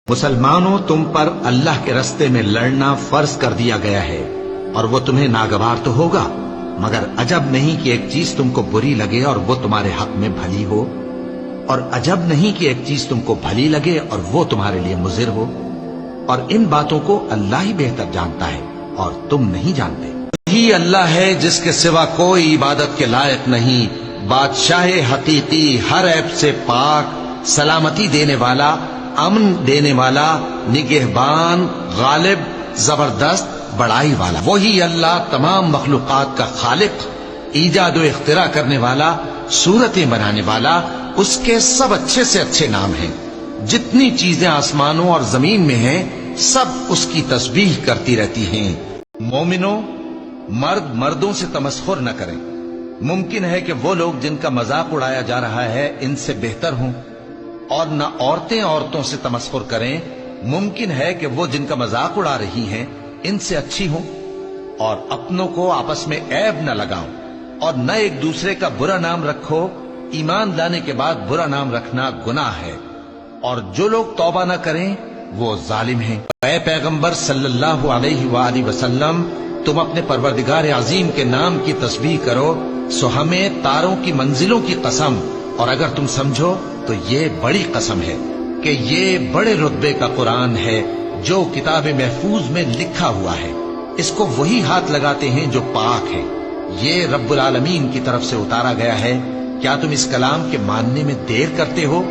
مسلمانوں، تم پر اللہ کے راستے میں لڑنا فرض کر دیا گیا ہے، اور وہ تمہیں ناگوار تو ہوگا، مگر عجب نہیں کہ ایک چیز تم کو بری لگے اور وہ تمہارے حق میں بھلی ہو، اور عجب نہیں کہ ایک چیز تم کو بھلی لگے اور وہ تمہارے لیے مضر ہو، اور ان باتوں کو اللہ ہی بہتر جانتا ہے اور تم نہیں جانتے۔ یہی اللہ ہے جس کے سوا کوئی عبادت کے لائق نہیں، بادشاہ حقیقی، ہر عیب سے پاک، سلامتی دینے والا، امن دینے والا، نگہبان، غالب، زبردست، بڑائی والا۔ وہی اللہ تمام مخلوقات کا خالق، ایجاد و اختراع کرنے والا، صورتیں بنانے والا۔ اس کے سب اچھے سے اچھے نام ہیں۔ جتنی چیزیں آسمانوں اور زمین میں ہیں سب اس کی تسبیح کرتی رہتی ہیں۔ مومنوں، مرد مردوں سے تمسخر نہ کریں۔ ممکن ہے کہ وہ لوگ جن کا مذاق اڑایا جا رہا ہے ان سے بہتر ہوں، اور نہ عورتیں عورتوں سے تمسخر کریں۔ ممکن ہے کہ وہ جن کا مذاق اڑا رہی ہیں ان سے اچھی ہوں، اور اپنوں کو آپس میں عیب نہ لگاؤ، اور نہ ایک دوسرے کا برا نام رکھو۔ ایمان لانے کے بعد برا نام رکھنا گناہ ہے، اور جو لوگ توبہ نہ کریں وہ ظالم ہیں۔ اے پیغمبر صلی اللہ علیہ وآلہ وسلم، تم اپنے پروردگار عظیم کے نام کی تسبیح کرو، سو ہمیں تاروں کی منزلوں کی قسم، اور اگر تم سمجھو تو یہ بڑی قسم ہے کہ یہ بڑے رتبے کا قرآن ہے جو کتاب محفوظ میں لکھا ہوا ہے۔ اس کو وہی ہاتھ لگاتے ہیں جو پاک ہے۔ یہ رب العالمین کی طرف سے اتارا گیا ہے۔ کیا تم اس کلام کے ماننے میں دیر کرتے ہو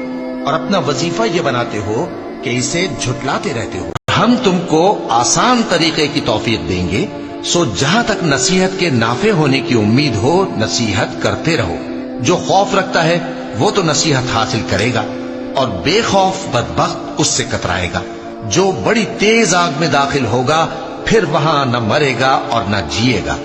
اور اپنا وظیفہ یہ بناتے ہو کہ اسے جھٹلاتے رہتے ہو؟ ہم تم کو آسان طریقے کی توفیق دیں گے، سو جہاں تک نصیحت کے نافع ہونے کی امید ہو نصیحت کرتے رہو۔ جو خوف رکھتا ہے وہ تو نصیحت حاصل کرے گا، اور بے خوف بدبخت اس سے کترائے گا۔ جو بڑی تیز آگ میں داخل ہوگا پھر وہاں نہ مرے گا اور نہ جیے گا۔